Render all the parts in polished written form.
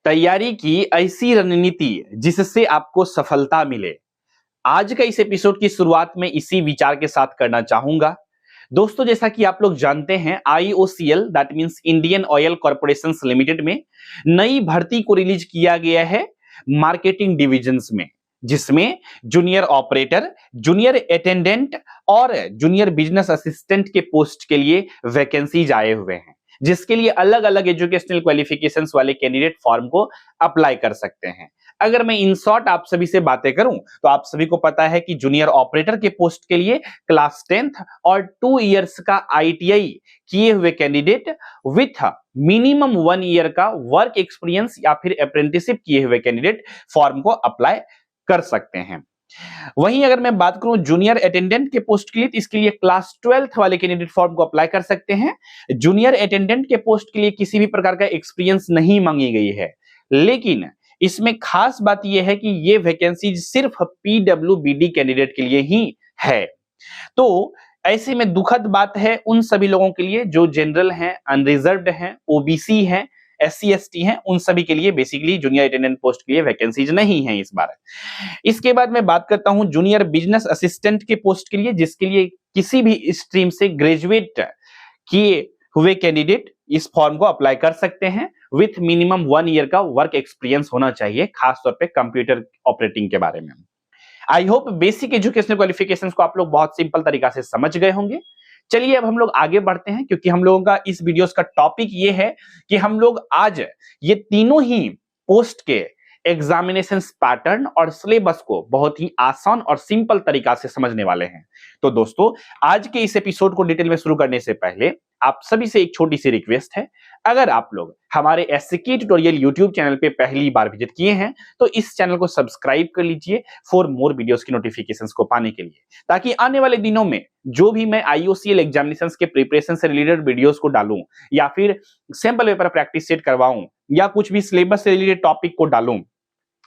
तैयारी की ऐसी रणनीति जिससे आपको सफलता मिले। आज का इस एपिसोड की शुरुआत में इसी विचार के साथ करना चाहूंगा। दोस्तों, जैसा कि आप लोग जानते हैं, IOCL that means Indian oil corporation limited में नई भर्ती को रिलीज किया गया है मार्केटिंग डिविजन्स में, जिसमें जूनियर ऑपरेटर, जूनियर अटेंडेंट और जूनियर बिजनेस असिस्टेंट के पोस्ट के लिए वैकेंसीज आए हुए हैं, जिसके लिए अलग अलग एजुकेशनल क्वालिफिकेशंस वाले कैंडिडेट फॉर्म को अप्लाई कर सकते हैं। अगर मैं इन शॉर्ट आप सभी से बातें करूं तो आप सभी को पता है कि जूनियर ऑपरेटर के पोस्ट के लिए क्लास 10th और 2 इयर्स का ITI किए हुए कैंडिडेट विथ मिनिमम 1 ईयर का वर्क एक्सपीरियंस या फिर अप्रेंटिसशिप किए हुए कैंडिडेट फॉर्म को अप्लाई कर सकते हैं। वहीं अगर मैं बात करूं जूनियर अटेंडेंट के पोस्ट के लिए, तो इसके लिए क्लास 12th वाले कैंडिडेट फॉर्म को अप्लाई कर सकते हैं। जूनियर अटेंडेंट के पोस्ट के लिए किसी भी प्रकार का एक्सपीरियंस नहीं मांगी गई है, लेकिन इसमें खास बात यह है कि ये वैकेंसी सिर्फ PWBD कैंडिडेट के लिए ही है। तो ऐसे में दुखद बात है उन सभी लोगों के लिए जो जनरल हैं, अनरिजर्व्ड हैं, OBC हैं, SC ST हैं, उन सभी के लिए बेसिकली जूनियर अटेंडेंट पोस्ट के लिए वैकेंसीज नहीं है इस बार। इसके बाद मैं बात करता हूं जूनियर बिजनेस असिस्टेंट के पोस्ट के लिए, जिसके लिए किसी भी स्ट्रीम से ग्रेजुएट किए हुए कैंडिडेट इस फॉर्म को अप्लाई कर सकते हैं। विथ मिनिमम 1 ईयर का वर्क एक्सपीरियंस होना चाहिए, खासतौर पे कंप्यूटर ऑपरेटिंग के बारे में। I hope basic educational qualifications को आप लोग बहुत सिंपल तरीका से समझ गए होंगे। चलिए अब हम लोग आगे बढ़ते हैं, क्योंकि हम लोगों का इस वीडियोस का टॉपिक ये है कि हम लोग आज ये तीनों ही पोस्ट के एग्जामिनेशन पैटर्न और सिलेबस को बहुत ही आसान और सिंपल तरीका से समझने वाले हैं। तो दोस्तों, आज के इस एपिसोड को डिटेल में शुरू करने से पहले आप सभी से एक छोटी सी रिक्वेस्ट है। अगर आप लोग हमारे SK ट्यूटोरियल यूट्यूब चैनल पे पहली बार विजिट किए हैं तो इस चैनल को सब्सक्राइब कर लीजिए फॉर मोर वीडियोस की नोटिफिकेशंस को पाने के लिए, ताकि आने वाले दिनों में जो भी मैं IOCL एग्जामिनेशंस के प्रिपरेशन से रिलेटेड वीडियोस को डालूं या फिर सैंपल पेपर प्रैक्टिस सेट करवाऊं या कुछ भी सिलेबस से रिलेटेड टॉपिक को डालूं,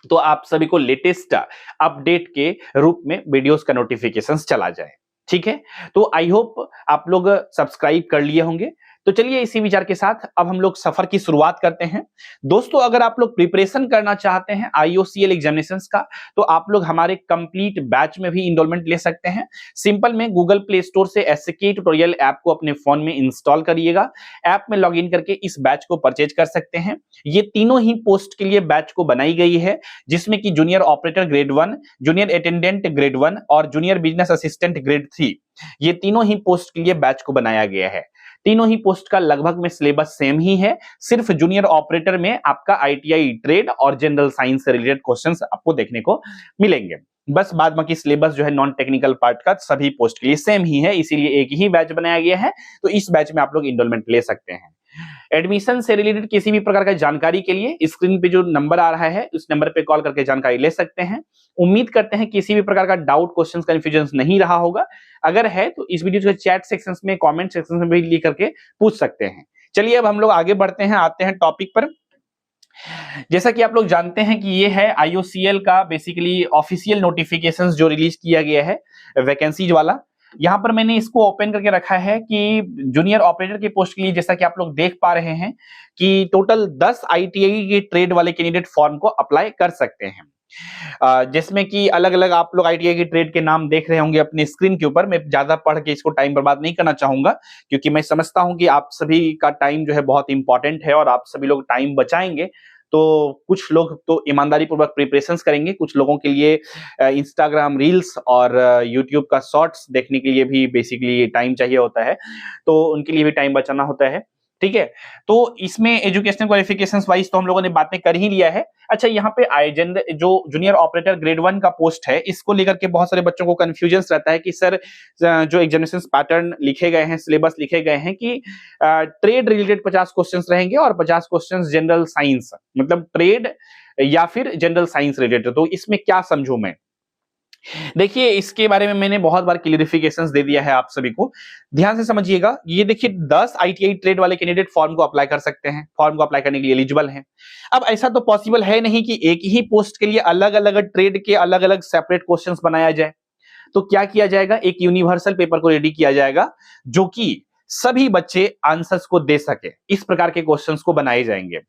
तो आप सभी को लेटेस्ट अपडेट के रूप में वीडियोस का नोटिफिकेशंस चला जाए। ठीक है, तो आई होप आप लोग सब्सक्राइब कर लिए होंगे। तो चलिए इसी विचार के साथ अब हम लोग सफर की शुरुआत करते हैं। दोस्तों, अगर आप लोग प्रिपरेशन करना चाहते हैं IOCL एग्जामिनेशंस का, तो आप लोग हमारे कंप्लीट बैच में भी इनरोलमेंट ले सकते हैं। सिंपल में गूगल प्ले स्टोर से SK ट्यूटोरियल ऐप को अपने फोन में इंस्टॉल करिएगा। ऐप में लॉग इन करके इस बैच को परचेज कर सकते हैं। ये तीनों ही पोस्ट के लिए बैच को बनाई गई है, जिसमें कि junior operator grade 1, junior attendant grade 1 और जूनियर बिजनेस असिस्टेंट ग्रेड 3, ये तीनों ही पोस्ट के लिए बैच को बनाया गया है। तीनों ही पोस्ट का लगभग में सिलेबस सेम ही है, सिर्फ जूनियर ऑपरेटर में आपका ITI ट्रेड और जनरल साइंस से रिलेटेड क्वेश्चंस आपको देखने को मिलेंगे। बस बाद बाकी सिलेबस जो है नॉन टेक्निकल पार्ट का सभी पोस्ट के लिए सेम ही है, इसीलिए एक ही बैच बनाया गया है। तो इस बैच में आप लोग इनरोलमेंट ले सकते हैं। एडमिशन से रिलेटेड किसी भी प्रकार का जानकारी के लिए स्क्रीन पे जो नंबर आ रहा है उस नंबर पे कॉल करके जानकारी ले सकते हैं। उम्मीद करते हैं किसी भी प्रकार का डाउट, क्वेश्चंस, कंफ्यूजन नहीं रहा होगा। अगर है तो इस वीडियो के चैट सेक्शंस में, कमेंट सेक्शन में भी लिख करके पूछ सकते हैं। चलिए अब हम लोग आगे बढ़ते हैं, आते हैं टॉपिक पर। जैसा कि आप लोग जानते हैं कि ये है IOCL का बेसिकली ऑफिशियल नोटिफिकेशंस जो रिलीज किया गया है वैकेंसीज वाला। यहां पर मैंने इसको ओपन करके रखा है कि जूनियर ऑपरेटर के पोस्ट के लिए, जैसा कि आप लोग देख पा रहे हैं कि टोटल 10 ITI के ट्रेड वाले कैंडिडेट फॉर्म को अप्लाई कर सकते हैं। जिसमें कि अलग अलग आप लोग ITI के ट्रेड के नाम देख रहे होंगे अपने स्क्रीन के ऊपर। मैं ज्यादा पढ़ के इसको टाइम बर्बाद नहीं करना चाहूंगा, क्योंकि मैं समझता हूं कि आप सभी का टाइम जो है बहुत इंपॉर्टेंट है और आप सभी लोग टाइम बचाएंगे। तो कुछ लोग तो ईमानदारी पूर्वक प्रिपरेशंस करेंगे, कुछ लोगों के लिए इंस्टाग्राम रील्स और यूट्यूब का शॉर्ट्स देखने के लिए भी बेसिकली टाइम चाहिए होता है, तो उनके लिए भी टाइम बचाना होता है। ठीक है, तो इसमें एजुकेशनल क्वालिफिकेशंस वाइज तो हम लोगों ने बातें कर ही लिया है। अच्छा, यहाँ पे जो जूनियर ऑपरेटर ग्रेड 1 का पोस्ट है, इसको लेकर के बहुत सारे बच्चों को कंफ्यूजन रहता है कि सर जो एग्जामिनेशन पैटर्न लिखे गए हैं, सिलेबस लिखे गए हैं कि ट्रेड रिलेटेड 50 क्वेश्चंस रहेंगे और 50 क्वेश्चंस जनरल साइंस, मतलब ट्रेड या फिर जनरल साइंस रिलेटेड। तो इसमें क्या समझूं मैं? देखिए, इसके बारे में मैंने बहुत बार क्लियरिफिकेशंस दे दिया है आप सभी को। ध्यान से समझिएगा। ये देखिए 10 ITI ट्रेड वाले कैंडिडेट फॉर्म को अप्लाई कर सकते हैं, फॉर्म को अप्लाई करने के लिए एलिजिबल हैं। अब ऐसा तो पॉसिबल है नहीं कि एक ही पोस्ट के लिए अलग अलग ट्रेड के अलग अलग सेपरेट क्वेश्चंस बनाया जाए। तो क्या किया जाएगा, एक यूनिवर्सल पेपर को रेडी किया जाएगा जो कि सभी बच्चे आंसर्स को दे सके, इस प्रकार के क्वेश्चंस को बनाए जाएंगे।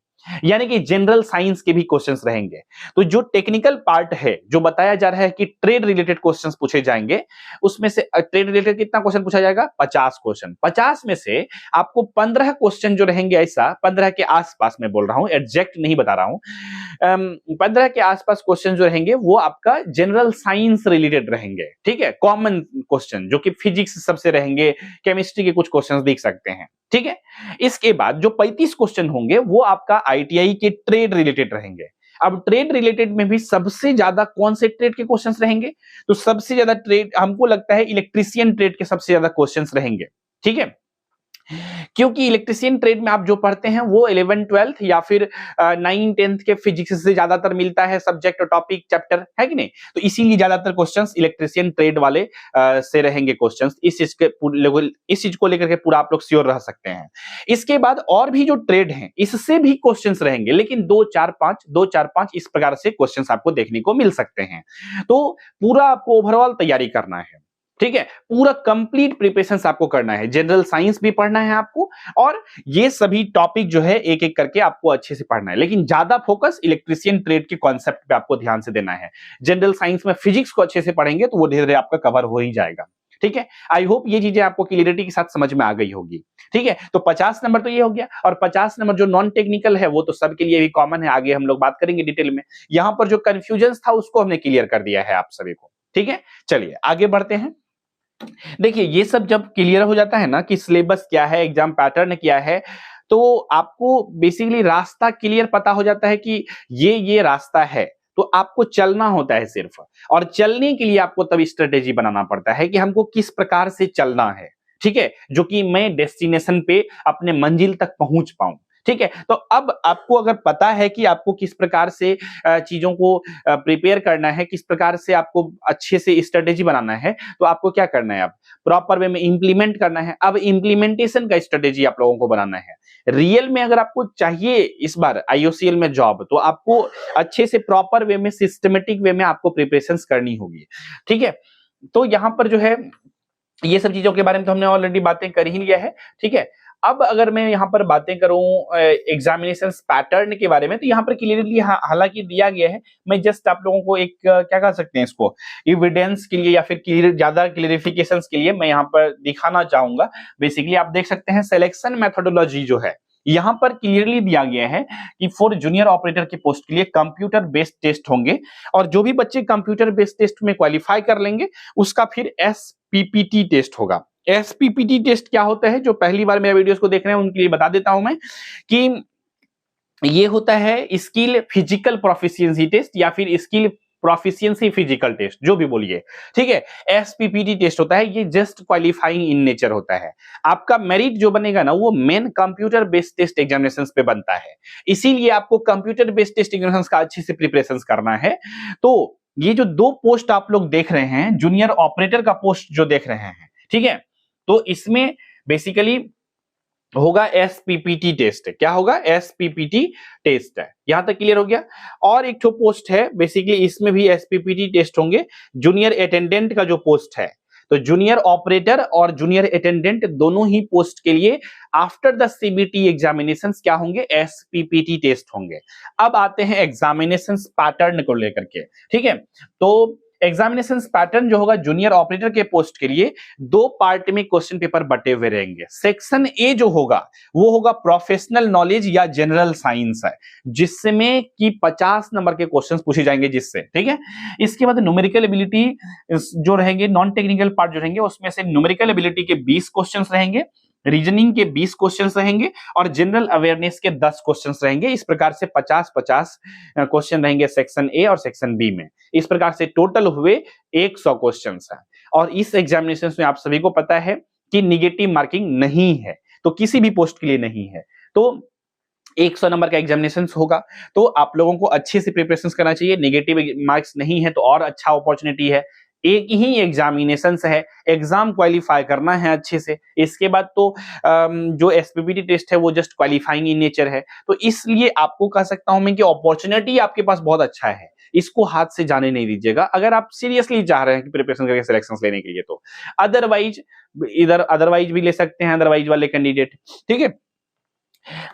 यानी कि जनरल साइंस के भी क्वेश्चंस रहेंगे। तो जो टेक्निकल पार्ट है, जो बताया जा रहा है कि ट्रेड रिलेटेड क्वेश्चंस पूछे जाएंगे, उसमें से ट्रेड रिलेटेड कितना क्वेश्चन पूछा जाएगा? 50 क्वेश्चन। 50 में से आपको 15 क्वेश्चन जो रहेंगे, ऐसा 15 के आसपास मैं बोल रहा हूं, एग्जैक्ट नहीं बता रहा हूं, 15 के आसपास क्वेश्चन जो रहेंगे वो आपका जनरल साइंस रिलेटेड रहेंगे। ठीक है, कॉमन क्वेश्चन जो कि फिजिक्स सबसे रहेंगे, केमिस्ट्री के कुछ क्वेश्चन देख सकते हैं। ठीक है, इसके बाद जो 35 क्वेश्चन होंगे वो आपका आईटीआई के ट्रेड रिलेटेड रहेंगे। अब ट्रेड रिलेटेड में भी सबसे ज्यादा कौन से ट्रेड के क्वेश्चंस रहेंगे? तो सबसे ज्यादा ट्रेड हमको लगता है इलेक्ट्रीशियन ट्रेड के सबसे ज्यादा क्वेश्चंस रहेंगे। ठीक है, क्योंकि इलेक्ट्रीशियन ट्रेड में आप जो पढ़ते हैं वो 11 12 या फिर 9 10 के फिजिक्स से ज्यादातर मिलता है सब्जेक्ट, टॉपिक, चैप्टर, है कि नहीं? तो इसीलिए ज्यादातर क्वेश्चंस इलेक्ट्रीशियन ट्रेड वाले से रहेंगे क्वेश्चंस। इस चीज को लेकर के पूरा आप लोग श्योर रह सकते हैं। इसके बाद और भी जो ट्रेड हैं इससे भी क्वेश्चंस रहेंगे, लेकिन 2 4 5 इस प्रकार से क्वेश्चंस आपको देखने को मिल सकते हैं। तो पूरा आपको ओवरऑल तैयारी करना है। ठीक है, पूरा कंप्लीट प्रिपरेशन आपको करना है। जनरल साइंस भी पढ़ना है आपको, और ये सभी टॉपिक जो है एक एक करके आपको अच्छे से पढ़ना है, लेकिन ज्यादा फोकस इलेक्ट्रीशियन ट्रेड के कॉन्सेप्ट पे आपको ध्यान से देना है। जनरल साइंस में फिजिक्स को अच्छे से पढ़ेंगे तो वो धीरे धीरे आपका कवर हो ही जाएगा। ठीक है, आई होप ये चीजें आपको क्लियरिटी के साथ समझ में आ गई होगी। ठीक है, तो 50 नंबर तो ये हो गया, और 50 नंबर जो नॉन टेक्निकल है वो तो सबके लिए भी कॉमन है, आगे हम लोग बात करेंगे डिटेल में। यहां पर जो कंफ्यूजन था उसको हमने क्लियर कर दिया है आप सभी को। ठीक है, चलिए आगे बढ़ते हैं। देखिए, ये सब जब क्लियर हो जाता है ना कि सिलेबस क्या है, एग्जाम पैटर्न क्या है, तो आपको बेसिकली रास्ता क्लियर पता हो जाता है कि ये रास्ता है, तो आपको चलना होता है सिर्फ। और चलने के लिए आपको तब स्ट्रेटेजी बनाना पड़ता है कि हमको किस प्रकार से चलना है। ठीक है, जो कि मैं डेस्टिनेशन पे अपने मंजिल तक पहुंच पाऊं। ठीक है, तो अब आपको अगर पता है कि आपको किस प्रकार से चीजों को प्रिपेयर करना है, किस प्रकार से आपको अच्छे से स्ट्रेटेजी बनाना है, तो आपको क्या करना है? अब प्रॉपर वे में इंप्लीमेंट करना है। अब इंप्लीमेंटेशन का स्ट्रेटेजी आप लोगों को बनाना है। रियल में अगर आपको चाहिए इस बार आईओसीएल में जॉब, तो आपको अच्छे से प्रॉपर वे में, सिस्टमेटिक वे में आपको प्रिपरेशन करनी होगी। ठीक है, तो यहां पर जो है ये सब चीजों के बारे में तो हमने ऑलरेडी बातें कर ही लिया है। ठीक है, अब अगर मैं यहाँ पर बातें करूं एग्जामिनेशन पैटर्न के बारे में, तो यहाँ पर क्लियरली हालांकि दिया गया है। मैं जस्ट आप लोगों को एक क्या कह सकते हैं इसको, एविडेंस के लिए या फिर ज्यादा क्लियरिफिकेशन के लिए मैं यहाँ पर दिखाना चाहूंगा। बेसिकली आप देख सकते हैं सिलेक्शन मेथोडोलॉजी जो है यहाँ पर क्लियरली दिया गया है कि फॉर जूनियर ऑपरेटर के पोस्ट के लिए कंप्यूटर बेस्ड टेस्ट होंगे, और जो भी बच्चे कंप्यूटर बेस्ड टेस्ट में क्वालिफाई कर लेंगे उसका फिर एसपीपीटी टेस्ट होगा। एसपीपीटी टेस्ट क्या होता है? जो पहली बार मेरे वीडियोस को देख रहे हैं उनके लिए बता देता हूं मैं कि ये होता है स्किल फिजिकल प्रोफिशिएंसी टेस्ट या फिर स्किल प्रोफिशिएंसी फिजिकल टेस्ट, जो भी बोलिए। ठीक है, एसपीपीटी टेस्ट होता है, ये जस्ट क्वालिफाइंग इन नेचर होता है। आपका मेरिट जो बनेगा ना वो main computer based test examinations पे बनता है, इसीलिए आपको कंप्यूटर बेस्ड टेस्ट एग्जामिनेशंस का अच्छे से प्रिपरेशन करना है। तो ये जो 2 पोस्ट आप लोग देख रहे हैं, जूनियर ऑपरेटर का पोस्ट जो देख रहे हैं, ठीक है, तो इसमें बेसिकली होगा एसपीपीटी टेस्ट। क्या होगा? एसपीपीटी टेस्ट है। यहां तक क्लियर हो गया। और एक तो पोस्ट है बेसिकली, इसमें भी एसपीपीटी टेस्ट होंगे। जूनियर अटेंडेंट का जो पोस्ट है, तो जूनियर ऑपरेटर और जूनियर अटेंडेंट दोनों ही पोस्ट के लिए आफ्टर द सीबीटी एग्जामिनेशंस क्या होंगे? एसपीपीटी टेस्ट होंगे। अब आते हैं एग्जामिनेशंस पैटर्न को लेकर के। ठीक है, तो एग्जामिनेशन पैटर्न जो होगा जूनियर ऑपरेटर के पोस्ट के लिए 2 पार्ट में क्वेश्चन पेपर बटे हुए रहेंगे। सेक्शन ए जो होगा वो होगा प्रोफेशनल नॉलेज या जनरल साइंस है, जिसमें कि 50 नंबर के क्वेश्चंस पूछे जाएंगे जिससे। ठीक है, इसके बाद न्यूमेरिकल एबिलिटी जो रहेंगे, नॉन टेक्निकल पार्ट जो रहेंगे उसमें से न्यूमेरिकल एबिलिटी के 20 क्वेश्चंस रहेंगे, रीजनिंग के 20 क्वेश्चंस रहेंगे, और जनरल अवेयरनेस के 10 क्वेश्चंस रहेंगे। इस प्रकार से 50-50 क्वेश्चन रहेंगे सेक्शन ए और सेक्शन बी में। इस प्रकार से टोटल हुए 100 क्वेश्चंस हैं। और इस एग्जामिनेशन में आप सभी को पता है कि निगेटिव मार्किंग नहीं है, तो किसी भी पोस्ट के लिए नहीं है। तो 100 नंबर का एग्जामिनेशन होगा, तो आप लोगों को अच्छे से प्रिपरेशन करना चाहिए। नेगेटिव मार्क्स नहीं है तो और अच्छा अपॉर्चुनिटी है। एक ही एग्जामिनेशन है, एग्जाम क्वालिफाई करना है अच्छे से। इसके बाद तो जो एसपीपीटी टेस्ट है वो जस्ट क्वालिफाइंग इन नेचर है। तो इसलिए आपको कह सकता हूं मैं कि अपॉर्चुनिटी आपके पास बहुत अच्छा है, इसको हाथ से जाने नहीं दीजिएगा अगर आप सीरियसली चाह रहे हैं कि प्रिपरेशन करके सिलेक्शन लेने के लिए। तो अदरवाइज इधर अदरवाइज भी ले सकते हैं, अदरवाइज वाले कैंडिडेट। ठीक है,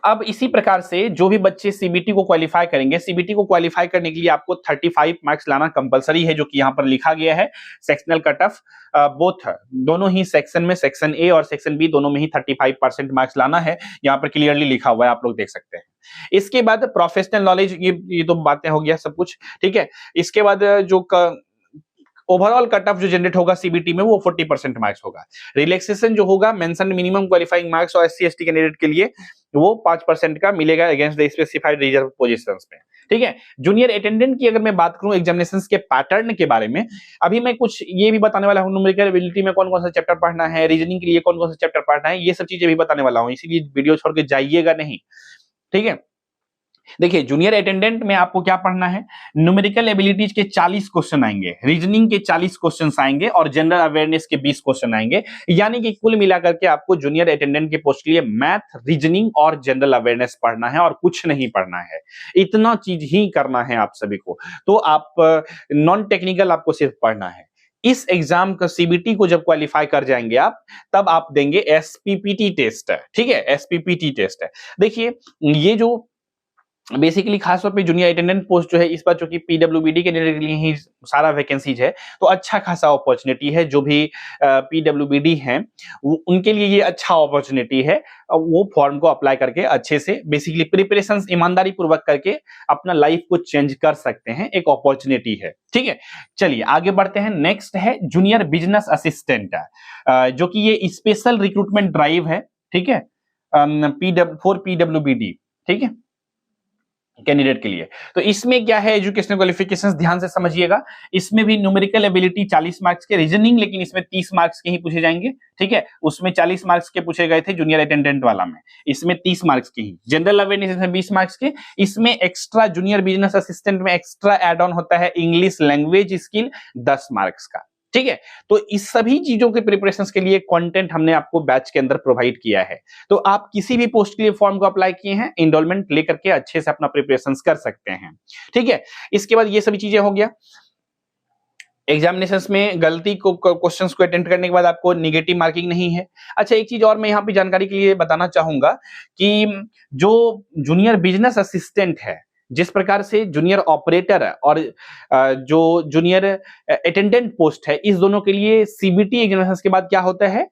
अब इसी प्रकार से जो भी बच्चे सीबीटी को क्वालिफाई करेंगे, सीबीटी को क्वालिफाई करने के लिए आपको 35 मार्क्स लाना कंपलसरी है, जो कि यहां पर लिखा गया है। सेक्शनल कट ऑफ बोथ, दोनों ही सेक्शन में, सेक्शन ए और सेक्शन बी दोनों में ही 35% मार्क्स लाना है, यहां पर क्लियरली लिखा हुआ है, आप लोग देख सकते हैं। इसके बाद प्रोफेशनल नॉलेज, ये तो बातें हो गया सब कुछ, ठीक है। इसके बाद जो ओवरऑल कट ऑफ जो जनरेट होगा सीबीटी में वो 40% मार्क्स होगा। रिलैक्सेशन जो होगा मेंशन मिनिमम क्वालिफाइंग मार्क्स और एससी एसटी कैंडिडेट के लिए वो 5% का मिलेगा against the specified reserve positions में, ठीक है। जूनियर अटेंडेंट की अगर मैं बात करूं एग्जामिनेशंस के पैटर्न के बारे में, अभी मैं कुछ ये भी बताने वाला हूं, न्यूमेरिकल एबिलिटी में कौन कौन सा चैप्टर पढ़ना है, रीजनिंग के लिए कौन कौन सा चैप्टर पढ़ना है, ये सब चीजें भी बताने वाला हूं, इसीलिए वीडियो छोड़ के जाइएगा नहीं, ठीक है। देखिए जूनियर अटेंडेंट में आपको क्या पढ़ना है, न्यूमेरिकल एबिलिटीज के 40 क्वेश्चन आएंगे, रीजनिंग के 40 क्वेश्चन आएंगे और जनरल अवेयरनेस के 20 क्वेश्चन आएंगे, यानी कि कुल मिलाकर के आपको जूनियर अटेंडेंट के पोस्ट के लिए मैथ, रीजनिंग और जनरल अवेयरनेस पढ़ना है और कुछ नहीं पढ़ना है, इतना चीज ही करना है आप सभी को। तो आप नॉन टेक्निकल आपको सिर्फ पढ़ना है। इस एग्जाम का सीबीटी को जब क्वालिफाई कर जाएंगे आप, तब आप देंगे एसपीपीटी टेस्ट, ठीक है, एसपीपीटी टेस्ट है। देखिए ये जो बेसिकली खास तौर पे जूनियर अटेंडेंट पोस्ट जो है इस बार चूंकि पीडब्ल्यूबीडी कैंडिडेट के लिए ही सारा वैकेंसीज है, तो अच्छा खासा अपॉर्चुनिटी है, जो भी पीडब्ल्यूबीडी हैं उनके लिए ये अच्छा अपॉर्चुनिटी है, वो फॉर्म को अप्लाई करके अच्छे से बेसिकली प्रिपरेशन ईमानदारी पूर्वक करके अपना लाइफ को चेंज कर सकते हैं, एक अपॉर्चुनिटी है, ठीक है। चलिए आगे बढ़ते हैं। नेक्स्ट है जूनियर बिजनेस असिस्टेंट, जो कि ये स्पेशल रिक्रूटमेंट ड्राइव है, ठीक है, फॉर पीडब्ल्यूबीडी, ठीक है, कैंडिडेट के लिए। तो इसमें क्या है, एजुकेशनल क्वालिफिकेशंस ध्यान से समझिएगा। इसमें भी न्यूमेरिकल एबिलिटी 40 मार्क्स के, रीजनिंग लेकिन इसमें 30 मार्क्स के ही पूछे जाएंगे, ठीक है। उसमें 40 मार्क्स के पूछे गए थे जूनियर अटेंडेंट वाला में, इसमें 30 मार्क्स के ही। जनरल अवेयरनेस इसमें 20 मार्क्स के। इसमें एक्स्ट्रा जूनियर बिजनेस असिस्टेंट में एक्स्ट्रा एड ऑन होता है इंग्लिश लैंग्वेज स्किल 10 मार्क्स का, ठीक है। तो इस सभी चीजों के प्रिपरेशंस के लिए कंटेंट हमने आपको बैच के अंदर प्रोवाइड किया है। तो आप किसी भी पोस्ट के लिए फॉर्म को अप्लाई किए हैं, इनरोलमेंट लेकर के अच्छे से अपना प्रिपरेशंस कर सकते हैं, ठीक है। इसके बाद ये सभी चीजें हो गया। एग्जामिनेशंस में गलती को क्वेश्चंस को अटेम्प्ट करने के बाद आपको नेगेटिव मार्किंग नहीं है। अच्छा एक चीज और मैं यहाँ पे जानकारी के लिए बताना चाहूंगा कि जो जूनियर बिजनेस असिस्टेंट है, जिस प्रकार से जूनियर ऑपरेटर और जो जूनियर अटेंडेंट पोस्ट है, इस दोनों के लिए सीबीटी एग्जामिनेशंस के बाद क्या होता है,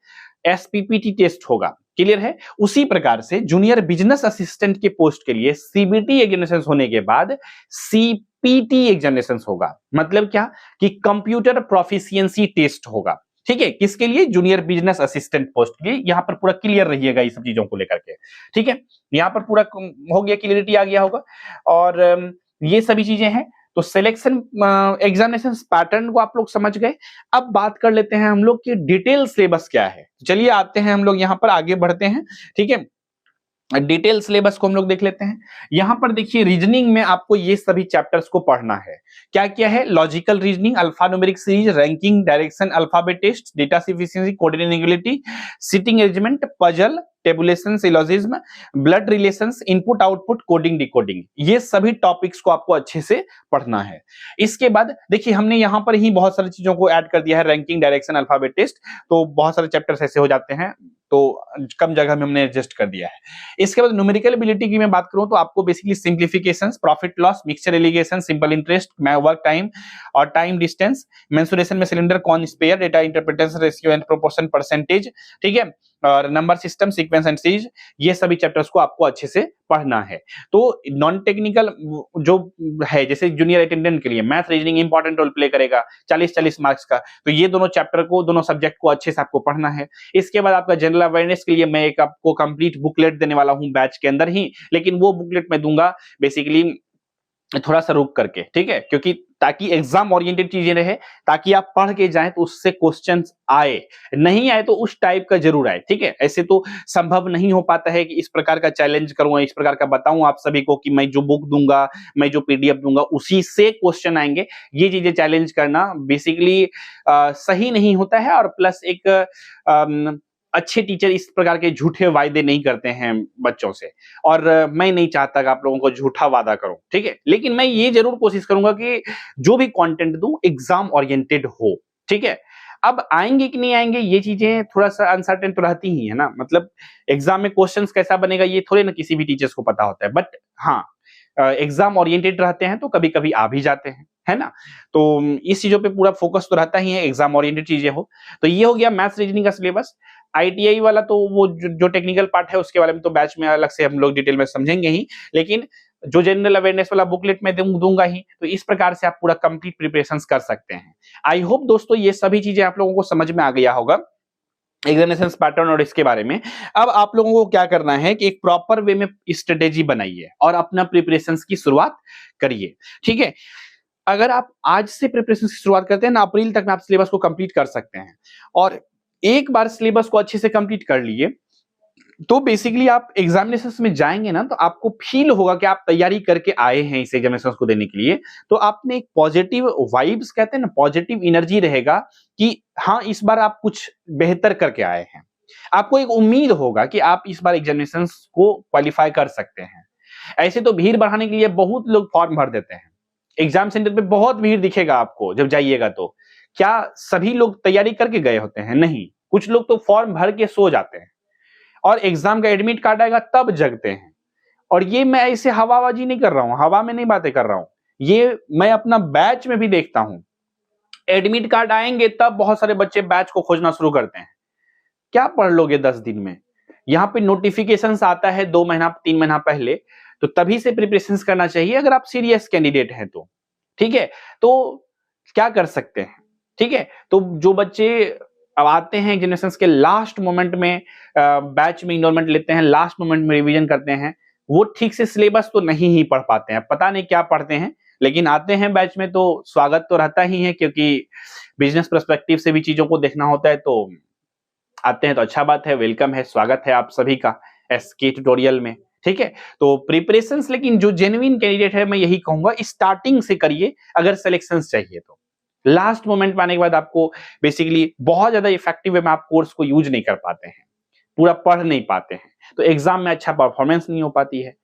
एसपीपीटी टेस्ट होगा, क्लियर है। उसी प्रकार से जूनियर बिजनेस असिस्टेंट के पोस्ट के लिए सीबीटी एग्जामिनेशंस होने के बाद सीपीटी एग्जामिनेशंस होगा। मतलब क्या कि कंप्यूटर प्रोफिशिएंसी टेस्ट होगा, ठीक है, किसके लिए, जूनियर बिजनेस असिस्टेंट पोस्ट के लिए। यहां पर पूरा क्लियर रहिएगा इस सब चीजों को लेकर के, ठीक है। यहां पर पूरा हो गया, क्लियरिटी आ गया होगा। और ये सभी चीजें हैं। तो सिलेक्शन एग्जामिनेशन पैटर्न को आप लोग समझ गए। अब बात कर लेते हैं हम लोग कि डिटेल सिलेबस क्या है। चलिए आते हैं हम लोग यहां पर, आगे बढ़ते हैं, ठीक है। डिटेल सिलेबस को हम लोग देख लेते हैं। यहां पर देखिए रीजनिंग में आपको ये सभी चैप्टर्स को पढ़ना है। क्या क्या है, logical reasoning, alphanumeric series, ranking, direction, alphabet test, data sufficiency, coordinativity, sitting arrangement, puzzle, tabulation, syllogism, blood relations, input output, coding decoding, ये सभी टॉपिक्स को आपको अच्छे से पढ़ना है। इसके बाद देखिए हमने यहां पर ही बहुत सारी चीजों को ऐड कर दिया है, रैंकिंग, डायरेक्शन, अल्फाबेट टेस्ट, तो बहुत सारे चैप्टर्स ऐसे हो जाते हैं, तो कम जगह में हमने एडजस्ट कर दिया है। इसके बाद न्यूमेरिकल एबिलिटी की मैं बात करूं तो आपको basically simplifications, profit loss, mixture alligation, simple interest, work time और टाइम डिस्टेंस, मेंसुरेशन में cylinder, cone sphere, data interpretation, ratio and proportion, percentage, ठीक है, और number system, sequence and series, ये सभी चैप्टर्स को आपको अच्छे से पढ़ना है। तो नॉन टेक्निकल जो है, जैसे जूनियर अटेंडेंट के लिए math reasoning important role play करेगा 40-40 मार्क्स का, तो ये दोनों चैप्टर को, दोनों सब्जेक्ट को अच्छे से आपको पढ़ना है। इसके बाद आपका जनरल अवेयरनेस के लिए मैं एक आपको कंप्लीट बुकलेट देने वाला हूं बैच के अंदर ही, लेकिन वो बुकलेट मैं दूंगा बेसिकली थोड़ा सा रुक करके, ठीक है, क्योंकि ताकि एग्जाम ओरिएंटेड चीजें रहे, ताकि आप पढ़ के जाएं तो उससे क्वेश्चंस आए, नहीं आए तो उस टाइप का जरूर आए, ठीक है। ऐसे तो संभव नहीं हो पाता है कि इस प्रकार का चैलेंज करूं, इस प्रकार का बताऊं आप सभी को कि मैं जो बुक दूंगा, मैं जो पीडीएफ दूंगा उसी से क्वेश्चन आएंगे। ये चीजें चैलेंज करना बेसिकली सही नहीं होता है, और प्लस एक अच्छे टीचर इस प्रकार के झूठे वायदे नहीं करते हैं बच्चों से, और मैं नहीं चाहता कि आप लोगों को झूठा वादा करूं, ठीक है। लेकिन मैं ये जरूर कोशिश करूंगा कि जो भी कंटेंट दूं एग्जाम ओरिएंटेड हो, ठीक है। अब आएंगे कि नहीं आएंगे ये चीजें थोड़ा सा अनसर्टेन तो रहती ही है ना, मतलब एग्जाम में क्वेश्चंस कैसा बनेगा ये थोड़े ना किसी भी टीचर्स को पता होता है, बट हाँ एग्जाम ओरिएंटेड रहते हैं तो कभी कभी आ भी जाते हैं, है ना। तो इस चीजों पे पूरा फोकस तो रहता ही है, एग्जाम ओरिएंटेड चीजें हो। तो ये हो गया मैथ्स रीजनिंग का सिलेबस। आईटीआई वाला तो वो जो टेक्निकल पार्ट है उसके बारे में तो बैच में अलग से हम लोग डिटेल में समझेंगे ही, लेकिन जो जनरल अवेयरनेस वाला बुकलेट मैं दूंगा ही। तो इस प्रकार से आप पूरा कंप्लीट प्रिपरेशंस कर सकते हैं। आई होप दोस्तों ये सभी चीजें आप लोगों को समझ में आ गया होगा एग्जामिनेशन पैटर्न और इसके बारे में। अब आप लोगों को क्या करना है कि एक प्रॉपर वे में स्ट्रेटेजी बनाइए और अपना प्रिपरेशंस की शुरुआत करिए, ठीक है। अगर आप आज से प्रिपरेशन की शुरुआत करते हैं ना, अप्रैल तक में आप सिलेबस को कंप्लीट कर सकते हैं। और एक बार सिलेबस को अच्छे से कंप्लीट कर लिए तो बेसिकली आप एग्जामिनेशंस में जाएंगे ना, तो आपको फील होगा कि आप तैयारी करके आए हैं इस एग्जामिनेशंस को देने के लिए। तो आप में एक पॉजिटिव वाइब्स कहते हैं ना, पॉजिटिव एनर्जी रहेगा कि हाँ इस बार आप कुछ बेहतर करके आए हैं। आपको एक उम्मीद होगा कि आप इस बार एग्जामिनेशंस को क्वालिफाई कर सकते हैं। ऐसे तो भीड़ बढ़ाने के लिए बहुत लोग फॉर्म भर देते हैं, एग्जाम सेंटर पे बहुत भीड़ दिखेगा आपको जब जाइएगा। तो क्या सभी लोग तैयारी करके गए होते हैं? नहीं, कुछ लोग तो फॉर्म भर के सो जाते हैं और एग्जाम का एडमिट कार्ड आएगा तब जगते हैं। और ये मैं ऐसे हवाबाजी नहीं कर रहा हूं, हवा में नहीं बातें कर रहा हूं, ये मैं अपना बैच में भी देखता हूं। एडमिट कार्ड आएंगे तब बहुत सारे बच्चे बैच को खोजना शुरू करते हैं। क्या पढ़ लोगे 10 दिन में? यहाँ पे नोटिफिकेशंस आता है 2 महीना 3 महीना पहले, तो तभी से प्रिपरेशंस करना चाहिए अगर आप सीरियस कैंडिडेट हैं तो, ठीक है। तो क्या कर सकते हैं, ठीक है। तो जो बच्चे अब आते हैं एग्जामिनेशंस के लास्ट मोमेंट में बैच में इनरोलमेंट लेते हैं, लास्ट मोमेंट में रिवीजन करते हैं, वो ठीक से सिलेबस तो नहीं ही पढ़ पाते हैं, पता नहीं क्या पढ़ते हैं, लेकिन आते हैं बैच में तो स्वागत तो रहता ही है, क्योंकि बिजनेस पर्सपेक्टिव से भी चीजों को देखना होता है। तो आते हैं तो अच्छा बात है, वेलकम है, स्वागत है आप सभी का एसके ट्यूटोरियल में, ठीक है। तो प्रिपरेशंस लेकिन जो जेन्युइन कैंडिडेट है मैं यही कहूंगा स्टार्टिंग से करिए अगर सिलेक्शंस चाहिए तो। लास्ट मोमेंट में आने के बाद आपको बेसिकली बहुत ज्यादा इफेक्टिव वे में आप कोर्स को यूज नहीं कर पाते हैं, पूरा पढ़ नहीं पाते हैं, तो एग्जाम में अच्छा परफॉर्मेंस नहीं हो पाती है।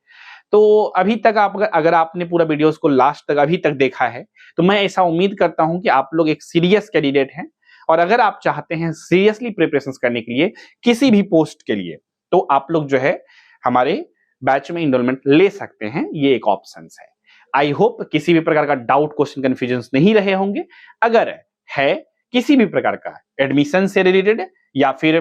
तो अभी तक आप अगर आपने पूरा वीडियोस को लास्ट तक अभी तक देखा है तो मैं ऐसा उम्मीद करता हूं कि आप लोग एक सीरियस कैंडिडेट हैं। और अगर आप चाहते हैं सीरियसली प्रिपरेशंस करने के लिए किसी भी पोस्ट के लिए, तो आप लोग जो है हमारे बैच में इनरोलमेंट ले सकते हैं, ये एक ऑप्शन है। आई होप किसी भी प्रकार का डाउट क्वेश्चन कंफ्यूजन नहीं रहे होंगे। अगर है किसी भी प्रकार का एडमिशन से रिलेटेड या फिर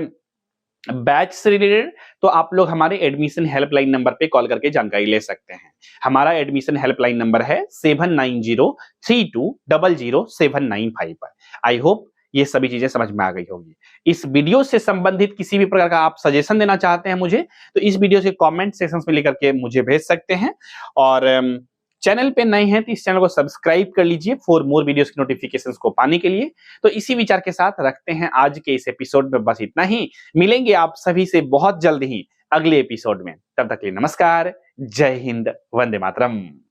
बैच से रिलेटेड, तो आप लोग हमारे एडमिशन हेल्पलाइन नंबर पे कॉल करके जानकारी ले सकते हैं। हमारा एडमिशन हेल्पलाइन नंबर है 7903200795 पर। आई होप ये सभी चीजें समझ में आ गई होगी। इस वीडियो से संबंधित किसी भी प्रकार का आप सजेशन देना चाहते हैं मुझे, तो इस वीडियो से कमेंट सेक्शन में लेकर के मुझे भेज सकते हैं। और चैनल पे नए हैं तो इस चैनल को सब्सक्राइब कर लीजिए फॉर मोर वीडियोस की नोटिफिकेशंस को पाने के लिए। तो इसी विचार के साथ रखते हैं आज के इस एपिसोड में बस इतना ही। मिलेंगे आप सभी से बहुत जल्द ही अगले एपिसोड में, तब तक के लिए नमस्कार, जय हिंद, वंदे मातरम।